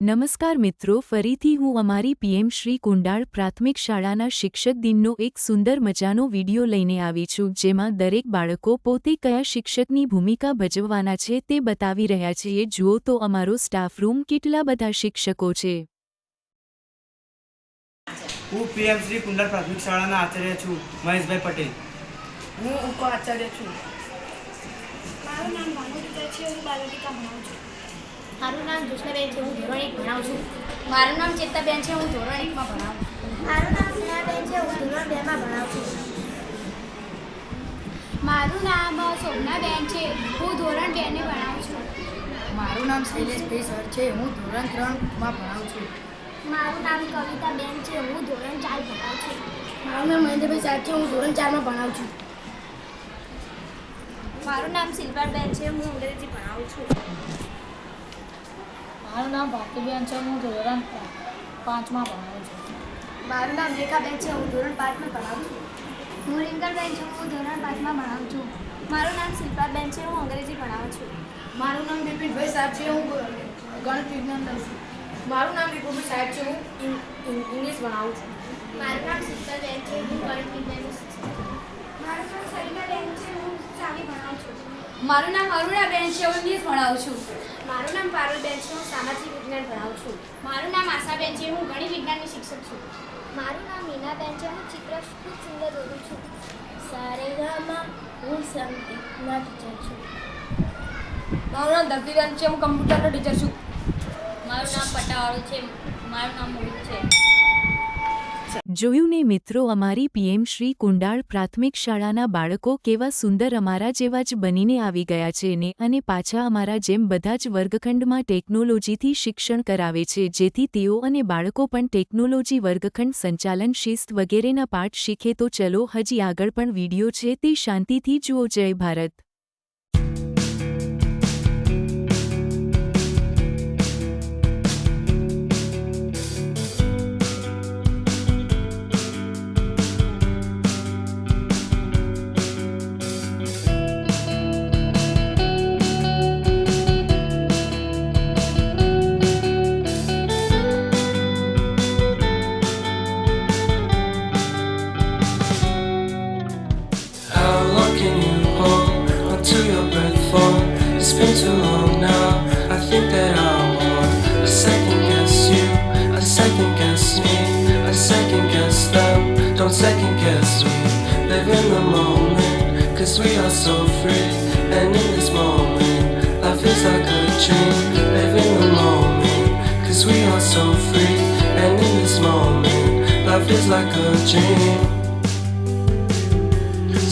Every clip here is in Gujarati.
નમસ્કાર મિત્રો, ફરીથી હું અમારી પીએમ શ્રી કુંડાળ પ્રાથમિક શાળાના શિક્ષક દિનનો એક સુંદર મજાનો વિડિયો લઈને આવી છું, જેમાં દરેક બાળકો પોતે કયા શિક્ષકની ભૂમિકા ભજવવાના છે તે બતાવી રહ્યા છે. જુઓ તો અમારો સ્ટાફ રૂમ કેટલા બધા શિક્ષકો છે. હું પીએમ શ્રી કુંડાળ પ્રાથમિક શાળાના આચાર્ય છું, મહેશભાઈ પટેલ. હું ઉપ આચાર્ય છું. મારું નામ ભાનુદીકર છે. હું બાલવાટિકા ભણાવું છું. મારું નામ કૃષ્ણબેન છે. હું ધોરણ 1 ભણાવું છું. મારું નામ ચેતાબેન છે. હું ધોરણ 1 માં ભણાવું છું. મારું નામ સ્નેહાબેન છે. હું ધોરણ 2 માં ભણાવું છું. મારું નામ શોભનાબેન છે. હું ધોરણ 2 ને ભણાવું છું. મારું નામ શૈલેષભાઈ સર છે. હું ધોરણ 3 માં ભણાવું છું. મારું નામ કવિતાબેન છે. હું ધોરણ 4 ભણાવું છું. મારું નામ મહેન્દ્રભાઈ સાહેબ છે. હું ધોરણ 4 માં ભણાવું છું. મારું નામ શિલ્પાબેન છે. હું અંગ્રેજી ભણાવું છું. મારું નામ ભારતીબેન છે. હું ધોરણ 5 માં ભણાવું છું. મારું નામ રેખાબેન છે. હું ધોરણ 5 માં ભણાવું છું. હું રિંકલબેન છું. હું ધોરણ 5 માં ભણાવું છું. મારું નામ શિલ્પાબેન છે. હું અંગ્રેજી ભણાવું છું. મારું નામ બિપિનભાઈ સાહેબ છે. હું ગણિત વિજ્ઞાન લઉં છું. મારું નામ વિપુભાઈ સાહેબ છે. હું ઇંગ્લિશ ભણાવું છું. મારું નામ શીતલબેન છે. હું ગણિત વિજ્ઞાનનું શિક્ષક છું. મારું નામ સરિતાબેન છે. હું સામી ભણાવું છું. મારું નામ અરુણાબેન છે. હું ઇંગ્લિશ ભણાવું છું. મારું નામ પારુલબેન છે. હું સામાજિક વિજ્ઞાન ભણાવું છું. મારું નામ આશાબેન છે. હું ગણિત વિજ્ઞાનની શિક્ષક છું. મારું નામ મીનાબેન છે. હું ચિત્ર ખૂબ સુંદર દોરું છું. સારેગામાં હું સંગીતના ટીચર છું. મારું નામ ધરતીબેન છે. હું કમ્પ્યુટરનો ટીચર છું. મારું નામ પટાવાળું છે. મારું નામ મોહિત છે. જોયું ને મિત્રો, અમારી પીએમ શ્રી કુંડાળ પ્રાથમિક શાળાના બાળકો કેવા સુંદર અમારા જેવા જ બનીને આવી ગયા છે ને અને પાછા અમારા જેમ બધા જ વર્ગખંડમાં ટેકનોલોજીથી શિક્ષણ કરાવે છે, જેથી તેઓ અને બાળકો પણ ટેકનોલોજી વર્ગખંડ સંચાલન શિસ્ત વગેરેના પાઠ શીખે. તો ચલો હજી આગળ પણ વિડીયો છે તે શાંતિથી જુઓ. જય Bharat. To your breath for it's been too long now. I think that I want a second guess you, a second guess me, a second guess them. Don't second guess me. Live in the moment, 'cause we are so free. And in this moment, life is like a dream. Live in the moment, 'cause we are so free. And in this moment, life is like a dream.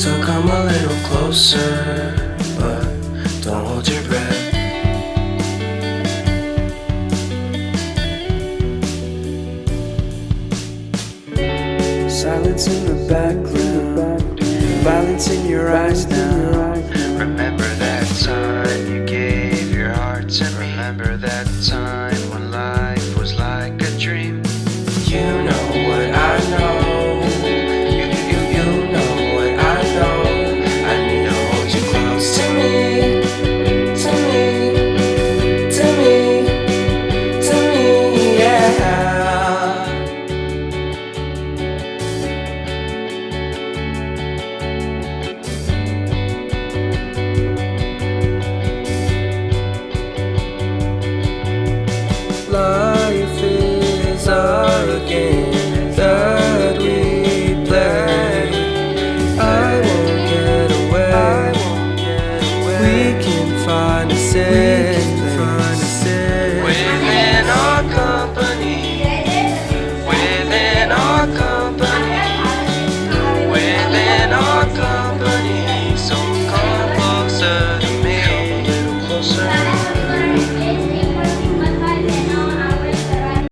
So come a little closer, but don't hold your breath. Silence in the background, violence in your eyes now.